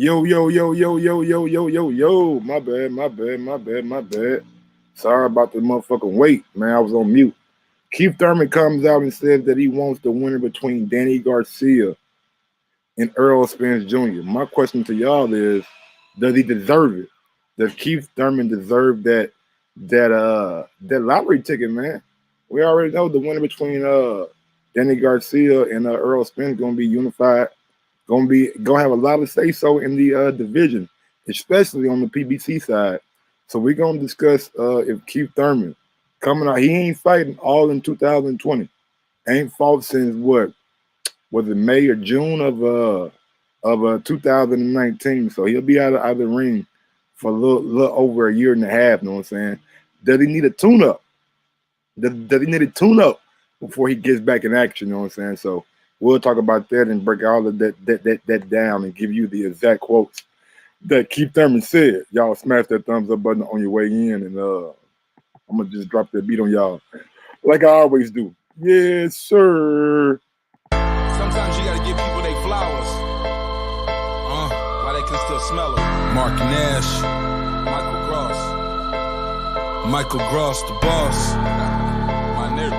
Yo, yo, yo, yo, yo, yo, yo, yo, yo. My bad. Sorry about the motherfucking wait, man. I was on mute. Keith Thurman comes out and says that he wants the winner between Danny Garcia and Errol Spence Jr. My question to y'all is, does he deserve it? Does Keith Thurman deserve that lottery ticket, man? We already know the winner between Danny Garcia and Errol Spence gonna be unified. Gonna have a lot of say so in the division, especially on the PBC side. So we're gonna discuss if Keith Thurman coming out. He ain't fighting all in 2020. Ain't fought since what was it, May or June of 2019. So he'll be out of the ring for a little over a year and a half. You know what I'm saying? Does he need a tune up? Does he need a tune up before he gets back in action? You know what I'm saying? So we'll talk about that and break all of that down and give you the exact quotes that Keith Thurman said. Y'all smash that thumbs up button on your way in, and I'm gonna just drop that beat on y'all like I always do. Yes, sir. Sometimes you gotta give people their flowers, while they can still smell them. Mark Nash, Michael Gross, the boss, my nigga,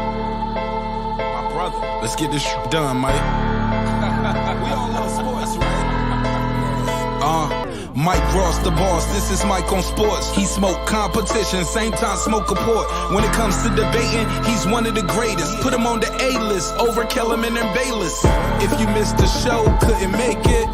my brother. Let's get this done, Mike. We all love sports, right? Mike Ross, the boss, this is Mike on sports. He smoke competition, same time smoke a port. When it comes to debating, he's one of the greatest. Put him on the A-list, over Kellerman and Bayless. If you missed the show, couldn't make it,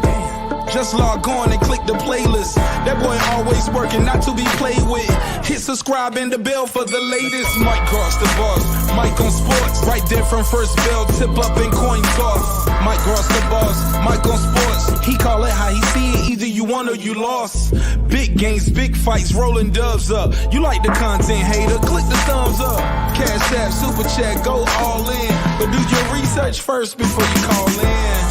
just log on and click the playlist. That boy always working, not to be played with. Hit subscribe and the bell for the latest. Mike Cross the boss, Mike on sports. Right there from first bell, tip up and coin toss. Mike Cross the boss, Mike on sports. He call it how he see it, either you won or you lost. Big games, big fights, rolling dubs up. You like the content, hater, click the thumbs up. Cashapp, super chat, go all in. But do your research first before you call in.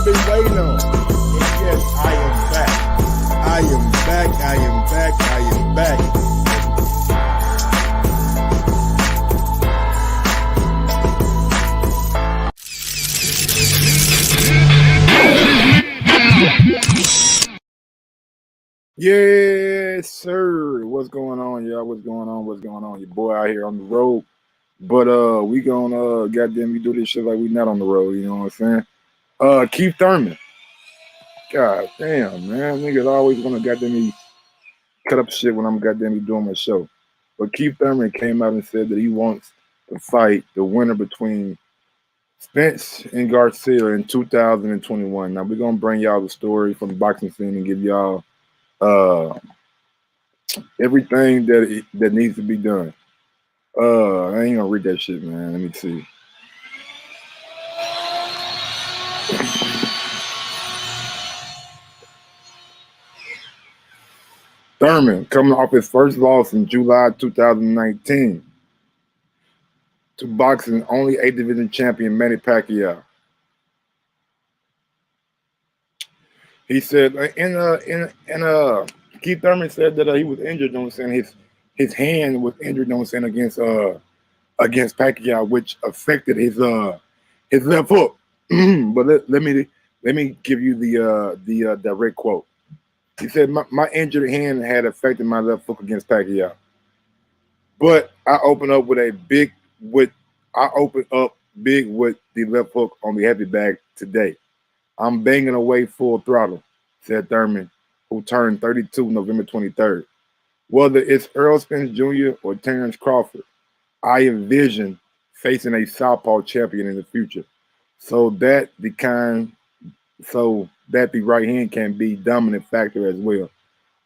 Been waiting on. Yes, I am back. I am back. I am back. I am back. Yes, sir. What's going on, y'all? What's going on? What's going on? Your boy out here on the road. But we gonna goddamn we do this shit like we not on the road, you know what I'm saying? Keith Thurman. God damn, man. Niggas always want to goddamn me cut up shit when I'm goddamn me doing my show. But Keith Thurman came out and said that he wants to fight the winner between Spence and Garcia in 2021. Now, we're going to bring y'all the story from the boxing scene and give y'all everything that needs to be done. I ain't going to read that shit, man. Let me see. Thurman coming off his first loss in July 2019 to boxing only 8th division champion Manny Pacquiao. He said Keith Thurman said that he was injured, you know what I'm saying? His hand was injured, you know what I'm saying, against Pacquiao, which affected his left hook. But let me give you the direct quote. He said, my injured hand had affected my left hook against Pacquiao. But I opened up big with the left hook on the heavy bag today. I'm banging away full throttle, said Thurman, who turned 32 November 23rd. Whether it's Errol Spence Jr. or Terrence Crawford, I envision facing a southpaw champion in the future. So that the right hand can be dominant factor as well.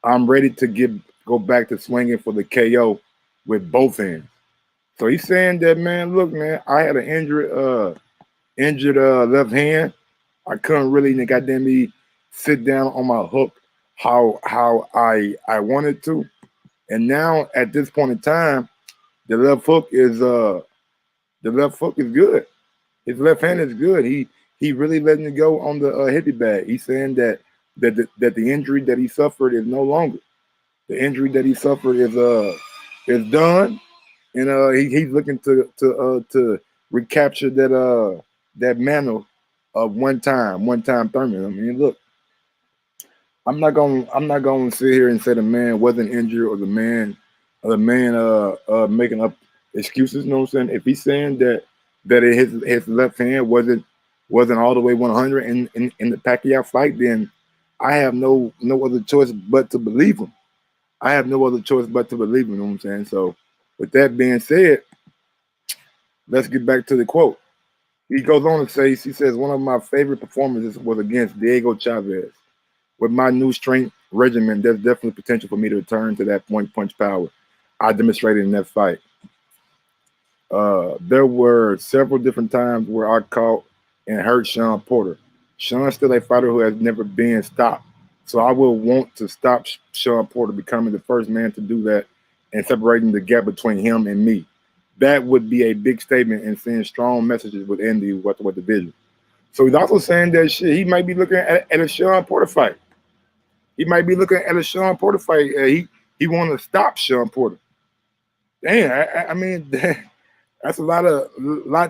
I'm ready to go back to swinging for the KO with both hands. So he's saying that, man, look, man, I had an injured left hand. I couldn't really goddamn me sit down on my hook how I wanted to. And now at this point in time, the left hook is good. His left hand is good. He really letting it go on the hippie bag. He's saying that the injury that he suffered is no longer. The injury that he suffered is done, and he's looking to recapture that mantle of one time Thurman. I mean, look, I'm not gonna sit here and say the man wasn't injured or the man making up excuses. You know what I'm saying? If he's saying that his left hand wasn't all the way 100 in the Pacquiao fight, then I have no other choice but to believe him. I have no other choice but to believe him. You know what I'm saying? So, with that being said, let's get back to the quote. He goes on to say, he says, one of my favorite performances was against Diego Chavez. With my new strength regimen, there's definitely potential for me to return to that point punch power I demonstrated in that fight. There were several different times where I caught and hurt Sean Porter. Sean's still a fighter who has never been stopped. So I will want to stop Sean Porter becoming the first man to do that and separating the gap between him and me. That would be a big statement and send strong messages within the welterweight division. So he's also saying that shit, he might be looking at a Sean Porter fight. He might be looking at a Sean Porter fight. He want to stop Sean Porter. Damn, I mean, that's a lot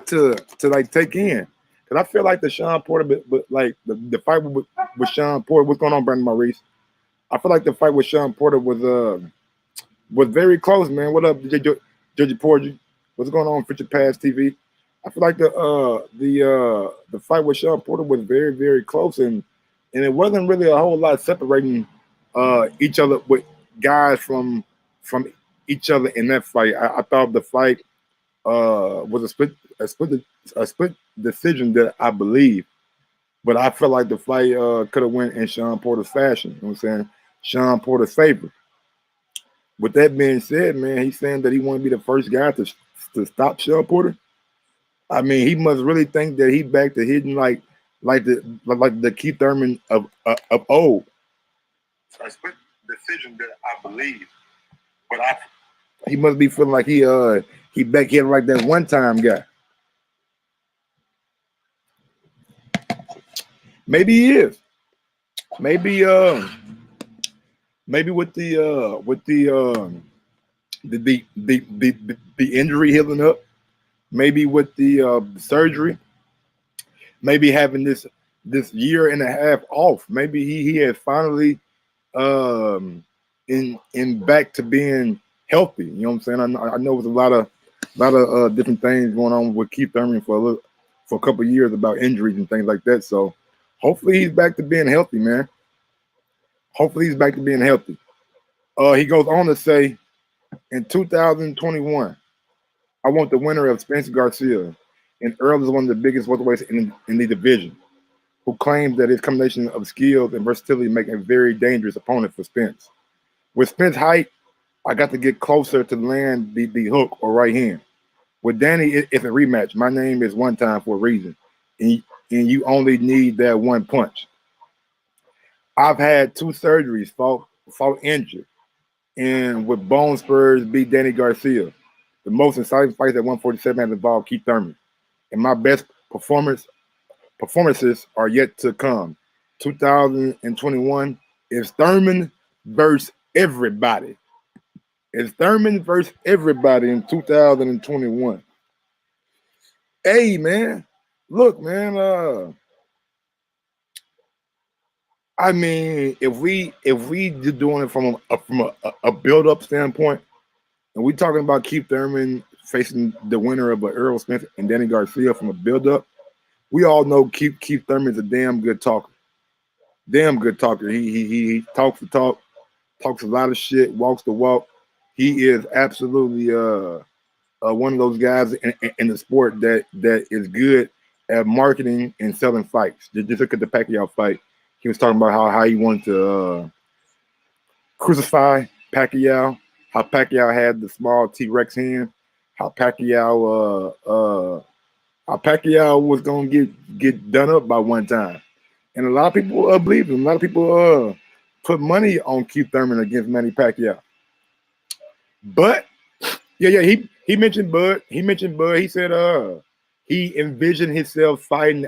to like take in. Cause I feel like the Sean Porter, but like the fight with Sean Porter. What's going on, Brandon Maurice? I feel like the fight with Sean Porter was very close, man. What up, Judge Porter? What's going on, Future Pass TV? I feel like the fight with Sean Porter was very, very close, and it wasn't really a whole lot separating each other with guys from each other in that fight. I thought the fight was a split decision that I believe, but I felt like the fight could have went in Sean Porter's fashion. You know what I'm saying? Sean Porter's favor. With that being said, man, he's saying that he want to be the first guy to stop Sean Porter. I mean, he must really think that he back to hitting like the Keith Thurman of old. So I split decision that I believe, but he must be feeling like he back here like that one time guy. Maybe he is. Maybe with the injury healing up, maybe with the surgery, maybe having this year and a half off, maybe he has finally in back to being healthy. You know what I'm saying? I know there's a lot of different things going on with Keith Thurman for a couple of years about injuries and things like that. So hopefully he's back to being healthy, man. Hopefully he's back to being healthy. He goes on to say, in 2021, I want the winner of Spence Garcia, and Errol is one of the biggest welterweights in the division, who claims that his combination of skills and versatility make a very dangerous opponent for Spence. With Spence's height, I got to get closer to land the hook or right hand. With Danny, it's a rematch. My name is one time for a reason, and you only need that one punch. I've had 2 surgeries, fought injured, and with bone spurs beat Danny Garcia. The most exciting fights at 147 have involved Keith Thurman, and my best performances are yet to come. 2021 is Thurman versus everybody. It's Thurman versus everybody in 2021. Hey, man, look, man. I mean, if we just doing it from a build up standpoint, and we talking about Keith Thurman facing the winner of Errol Spence and Danny Garcia from a build up, we all know Keith Thurman's a damn good talker. Damn good talker. He talks the talk, talks a lot of shit, walks the walk. He is absolutely one of those guys in the sport that is good at marketing and selling fights. Just look at the Pacquiao fight. He was talking about how he wanted to crucify Pacquiao, how Pacquiao had the small T-Rex hand, how Pacquiao was gonna get done up by one time, and a lot of people believe him. A lot of people put money on Keith Thurman against Manny Pacquiao. But yeah, he mentioned Bud. He said he envisioned himself fighting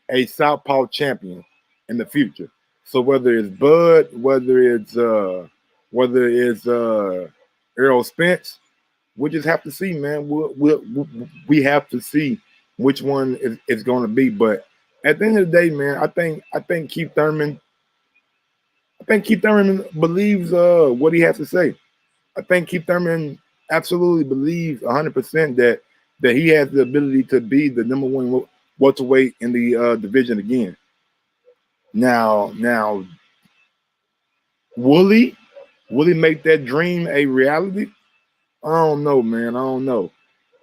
a southpaw champion in the future. So whether it's Bud, whether it's Errol Spence, we'll just have to see, man. We have to see which one is going to be. But at the end of the day, man, I think Keith Thurman. I think Keith Thurman believes what he has to say. I think Keith Thurman absolutely believes 100% that he has the ability to be the number one welterweight in the division again. Now, will he? Will he make that dream a reality? I don't know, man. I don't know.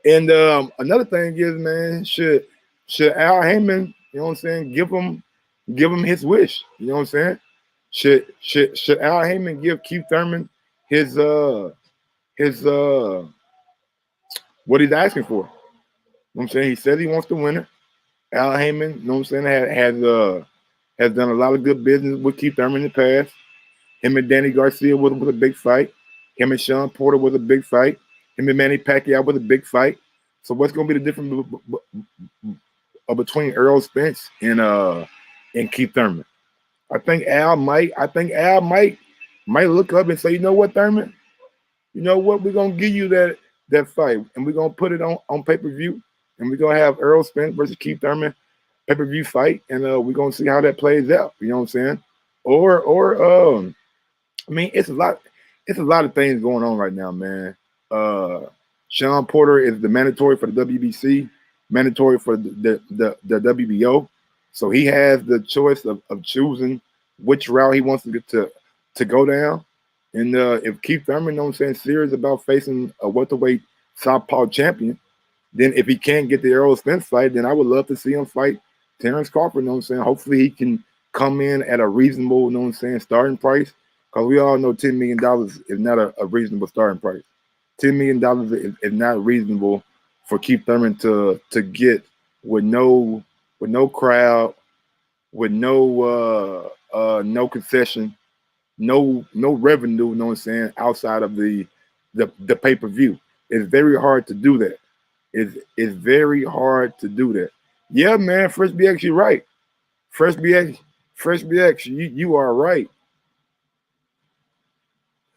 And another thing is, man, should Al Heyman, you know what I'm saying, give him his wish. You know what I'm saying? Should Al Heyman give Keith Thurman his what he's asking for? You know what I'm saying? He said he wants to win it. Al Heyman, you know what I'm saying, has done a lot of good business with Keith Thurman in the past. Him and Danny Garcia was a big fight. Him and Sean Porter was a big fight. Him and Manny Pacquiao was a big fight. So what's going to be the difference between Errol Spence and Keith Thurman? I think Al might look up and say, you know what, Thurman? You know what? We're gonna give you that fight, and we're gonna put it on pay-per-view, and we're gonna have Errol Spence versus Keith Thurman pay-per-view fight, and we're gonna see how that plays out. You know what I'm saying? Or I mean, it's a lot of things going on right now, man. Sean Porter is the mandatory for the WBC, mandatory for the WBO. So he has the choice of choosing which route he wants to get to go down. And if Keith Thurman, you know what I'm saying, serious about facing a welterweight southpaw champion, then if he can't get the Errol Spence fight, then I would love to see him fight Terrence Crawford, you know what I'm saying? Hopefully he can come in at a reasonable, you know what I'm saying, starting price. Because we all know $10 million is not a reasonable starting price. $10 million is not reasonable for Keith Thurman to get with no crowd, with no concession, no revenue, you know what I'm saying, outside of the pay-per-view. It's very hard to do that. It's very hard to do that. Yeah, man, Fresh BX, you're right. Fresh BX, you are right.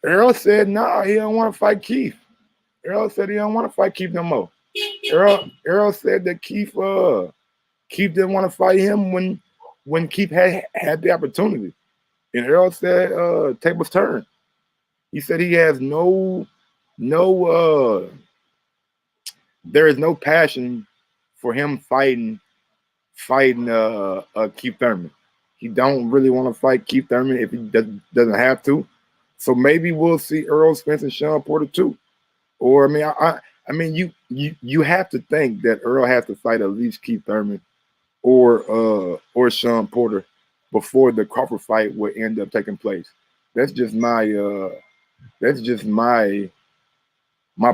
Errol said, nah, he don't want to fight Keith. Errol said he don't want to fight Keith no more. Errol said that Keith didn't want to fight him when Keith had the opportunity. And Errol said tables turned. He said he has there is no passion for him fighting Keith Thurman. He don't really want to fight Keith Thurman if he doesn't have to. So maybe we'll see Errol Spence and Sean Porter too. Or I mean you have to think that Errol has to fight at least Keith Thurman or Sean Porter before the Crawford fight will end up taking place. That's just my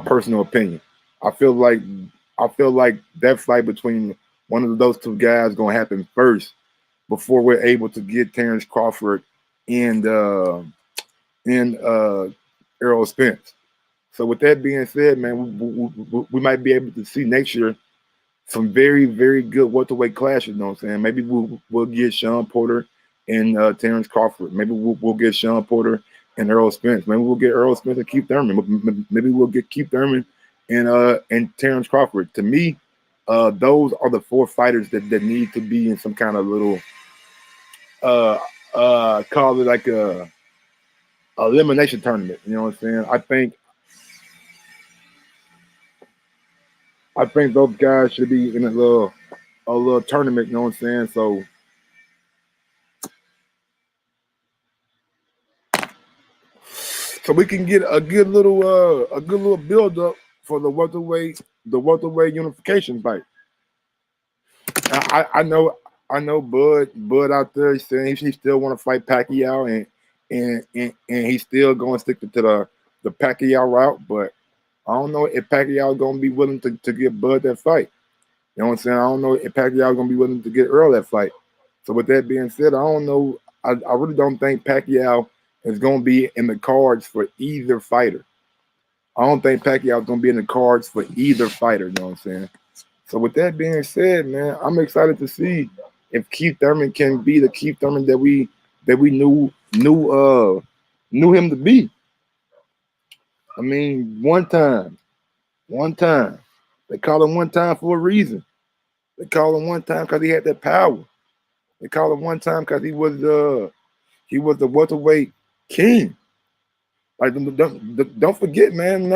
personal opinion. I feel like that fight between one of those two guys is gonna happen first before we're able to get Terrence Crawford and Errol Spence. So with that being said, man, we might be able to see next year some very, very good welterweight clashes. You know what I'm saying? Maybe we'll get Sean Porter and Terrence Crawford. Maybe we'll get Sean Porter and Errol Spence. Maybe we'll get Errol Spence and Keith Thurman. Maybe we'll get Keith Thurman and Terrence Crawford. To me, those are the four fighters that need to be in some kind of little call it like a elimination tournament. You know what I'm saying? I think those guys should be in a little tournament, you know what I'm saying? So we can get a good little build up for the welterweight unification fight. I know Bud out there saying he still want to fight Pacquiao and he's still going to stick to the Pacquiao route, but I don't know if Pacquiao is going to be willing to give Bud that fight. You know what I'm saying? I don't know if Pacquiao is going to be willing to get Errol that fight. So with that being said, I don't know. I really don't think Pacquiao is going to be in the cards for either fighter. I don't think Pacquiao is going to be in the cards for either fighter. You know what I'm saying? So with that being said, man, I'm excited to see if Keith Thurman can be the Keith Thurman that we knew him to be. I mean, one time One time. They call him one time for a reason. They call him one time because he had that power. They call him one time because he was the welterweight king. Like don't forget, man.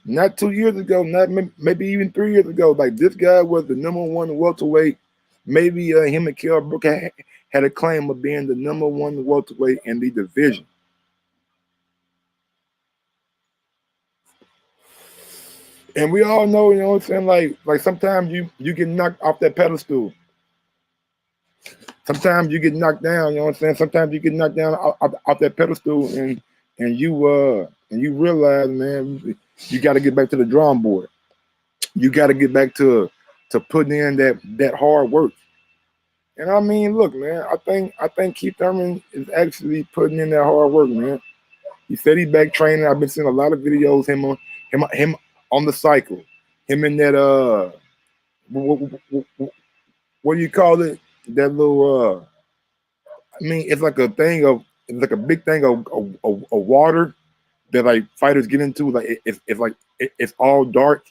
Not 2 years ago, not maybe even 3 years ago. Like this guy was the number one welterweight. Maybe him and Kell Brook had a claim of being the number one welterweight in the division. And we all know, you know what I'm saying? Like sometimes you get knocked off that pedestal. Sometimes you get knocked down, you know what I'm saying? Sometimes you get knocked down off that pedestal and you realize, man, you got to get back to the drawing board. You got to get back to putting in that hard work. And I mean, look, man, I think Keith Thurman is actually putting in that hard work, man. He said he's back training. I've been seeing a lot of videos him on the cycle, him in that what do you call it? That little I mean, it's like a big thing of water that like fighters get into. Like it's like it's all dark,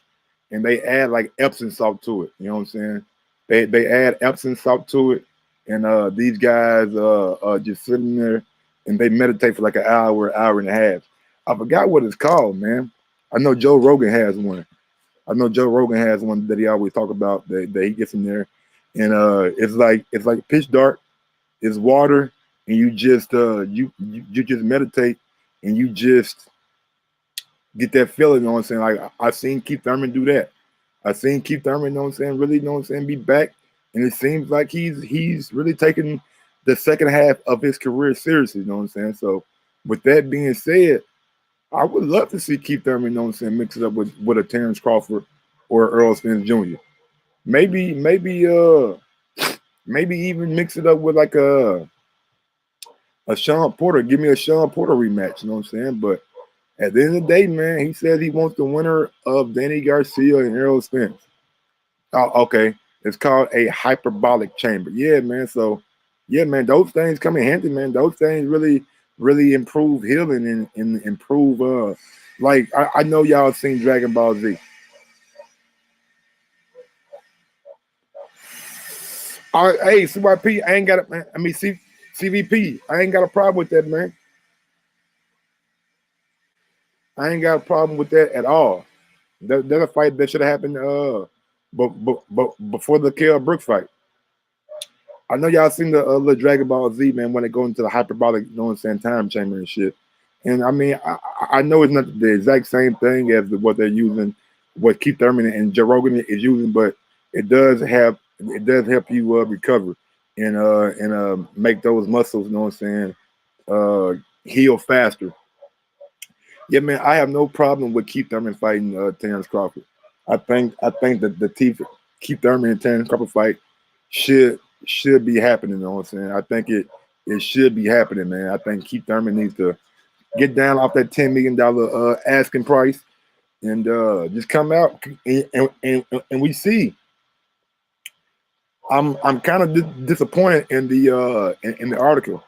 and they add like Epsom salt to it. You know what I'm saying? They add Epsom salt to it, and these guys just sitting there and they meditate for like an hour and a half. I forgot what it's called, man. I know Joe Rogan has one. I know Joe Rogan has one that he always talk about that he gets in there, and it's like pitch dark. It's water, and you just you just meditate, and you just get that feeling. You know what I'm saying? Like I've seen Keith Thurman do that. I've seen Keith Thurman, you know what I'm saying, really, you know what I'm saying, be back, and it seems like he's really taking the second half of his career seriously. You know what I'm saying? So, with that being said, I would love to see Keith Thurman, you know what I'm saying, mix it up with a Terrence Crawford or Errol Spence Jr. Maybe maybe even mix it up with like a Sean Porter. Give me a Sean Porter rematch. You know what I'm saying? But at the end of the day, man, he said he wants the winner of Danny Garcia and Errol Spence. Oh, okay. It's called a hyperbolic chamber. Yeah, man. So, yeah, man, those things come in handy, man. Those things really improve healing and improve. Like I know y'all seen Dragon Ball Z. All right, hey, CYP, I ain't got it. I mean, CVP, I ain't got a problem with that, man. I ain't got a problem with that at all. That's a fight that should have happened but before the Kell Brook fight. I know y'all seen the little Dragon Ball Z, man, when they go into the hyperbolic, you know what I'm saying, time chamber and shit. And I mean, I know it's not the exact same thing as what they're using, what Keith Thurman and Joe Rogan is using, but it does help you recover and make those muscles, you know what I'm saying, heal faster. Yeah, man, I have no problem with Keith Thurman fighting Terrence Crawford. I think that the Keith Thurman and Terrence Crawford fight should be happening. You know what I'm saying? I think it should be happening, man. I think Keith Thurman needs to get down off that $10 million asking price and just come out and we see. I'm kind of disappointed in the article.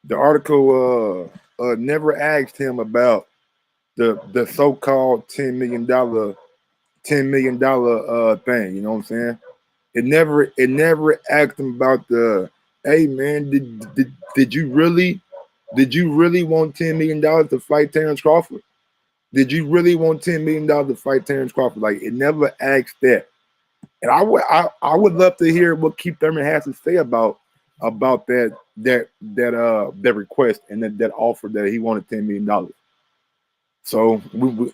The article never asked him about the so-called $10 million thing. You know what I'm saying? It never asked him about the, hey man, did you really want $10 million to fight Terrence Crawford? Did you really want $10 million to fight Terrence Crawford? Like it never asked that. And I would love to hear what Keith Thurman has to say about that request and that offer that he wanted $10 million. So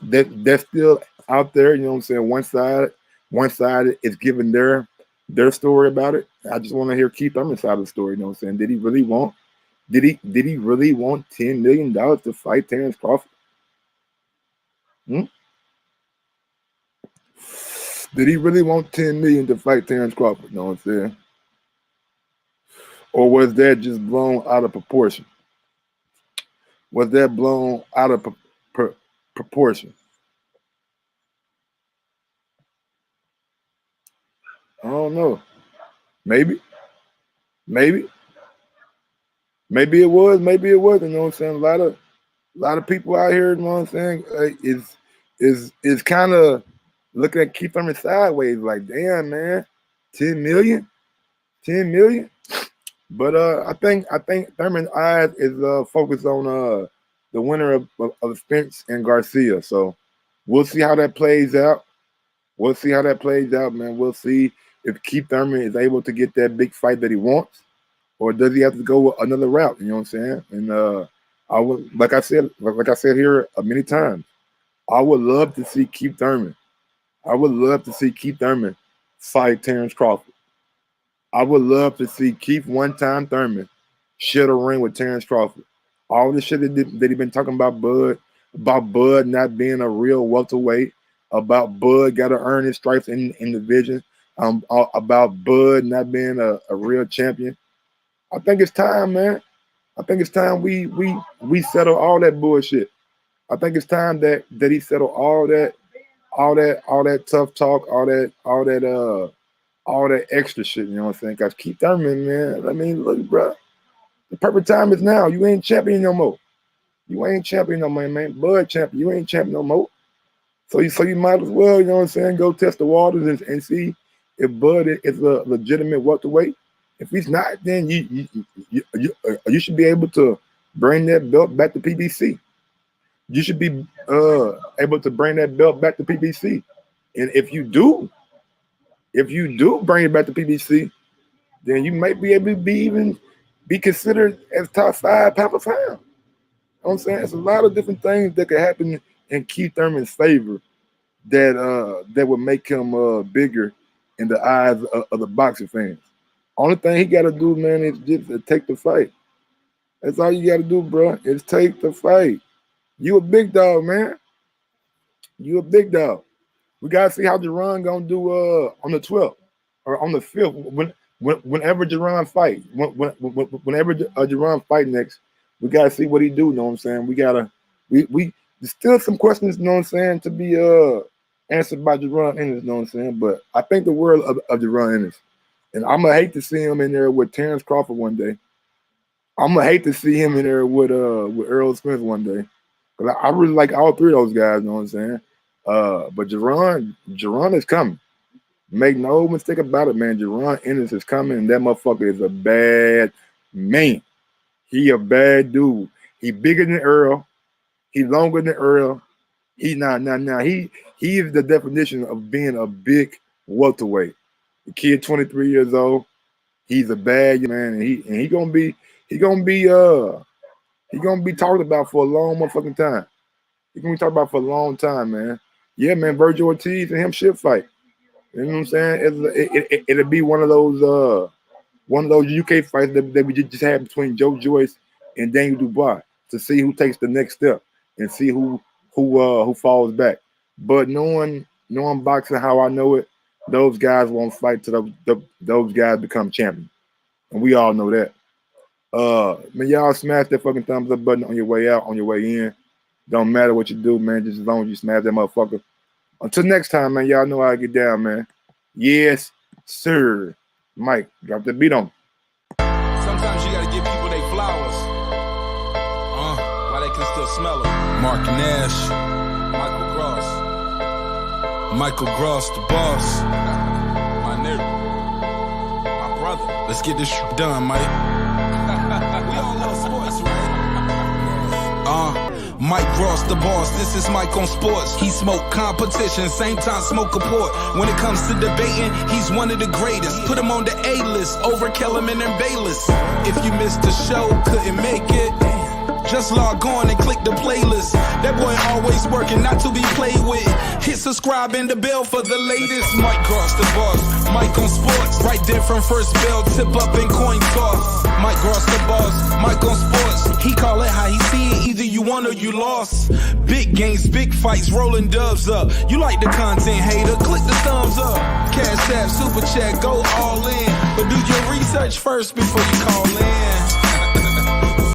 that's still out there. You know what I'm saying? One side is giving their story about it. I just want to hear Keith Thurman's side of the story. You know what I'm saying? Did he really want $10 million to fight Terrence Crawford? Did he really want $10 million to fight Terrence Crawford? You know what I'm saying? Or was that just blown out of proportion? Was that blown out of proportion? I don't know. Maybe it was. Maybe it wasn't. You know what I'm saying? A lot of people out here. You know what I'm saying? Is kind of looking at Keith Thurman sideways, like, damn, man, 10 million. But I think Thurman's eyes is focused on the winner of Spence and Garcia. So we'll see how that plays out. Man. We'll see if Keith Thurman is able to get that big fight that he wants, or does he have to go another route? You know what I'm saying? And I would, like I said here many times, I would love to see Keith Thurman. Fight Terrence Crawford. I would love to see Keith one-time Thurman share the ring with Terrence Crawford. All the shit that he been talking about Bud not being a real welterweight, about Bud got to earn his stripes in the division, about Bud not being a real champion. I think it's time, man. I think it's time we settle all that bullshit. I think it's time that he settle all that tough talk, all that extra shit. You know what I'm saying? Cause Keith Thurman, man. I mean, look, bro. The perfect time is now. You ain't champion no more. Man. Bud champion. You ain't champion no more. So you might as well, you know what I'm saying, go test the waters and see if Bud is a legitimate welterweight. If he's not, then you should be able to bring that belt back to PBC. You should be able to bring that belt back to PBC. And if you do bring it back to PBC, then you might be able to be considered as top 5 pound for pound. You know what I'm saying? It's a lot of different things that could happen in Keith Thurman's favor that would make him bigger in the eyes of the boxing fans. Only thing he got to do, man, is just take the fight. That's all you got to do, bro, is take the fight. You a big dog, man. You a big dog. We got to see how Jerron going to do on the 12th or on the 5th. Whenever Jerron fight, whenever Jerron fight next, we got to see what he do, you know what I'm saying? We there's still some questions, you know what I'm saying, to be answered by Jerron Ennis, you know what I'm saying? But I think the world of Jerron Ennis. And I'm going to hate to see him in there with Terrence Crawford one day. I'm going to hate to see him in there with Errol Spence one day. Because I really like all 3 of those guys, you know what I'm saying? But Jerron is coming. Make no mistake about it, man. Jerron Ennis is coming, and that motherfucker is a bad man. He a bad dude. He bigger than Errol. He longer than Errol. He is the definition of being a big welterweight. The kid, 23 years old. He's a bad man, and he gonna be talked about for a long motherfucking time. He's gonna be talked about for a long time, man. Yeah, man. Virgil Ortiz and him should fight. You know what I'm saying? It'll be one of those UK fights that we just had between Joe Joyce and Daniel Dubois to see who takes the next step and see who falls back. But knowing boxing how I know it, those guys won't fight till those guys become champions. And we all know that. Man, y'all smash that fucking thumbs up button on your way out, on your way in. Don't matter what you do, man, just as long as you smash that motherfucker. Until next time, man, y'all know how I get down, man. Yes, sir. Mike, drop the beat on. Sometimes you gotta give people their flowers. While they can still smell them. Mark Nash. Michael Gross, the boss. My nigga. My brother. Let's get this shit done, Mike. We all love sports, right? Mike Ross, the boss, this is Mike on sports. He smoke competition, same time smoke a port. When it comes to debating, he's one of the greatest. Put him on the A-list, over Kellerman and Bayless. If you missed the show, couldn't make it, just log on and click the playlist. That boy always working, not to be played with. Hit subscribe and the bell for the latest. Mike Gross, the boss, Mike on sports. Right there from first bell, tip up and coin toss. Mike Gross, the boss, Mike on sports. He call it how he see it, either you won or you lost. Big games, big fights, rolling dubs up. You like the content, hater, click the thumbs up. Cashapp, super chat, go all in. But do your research first before you call in.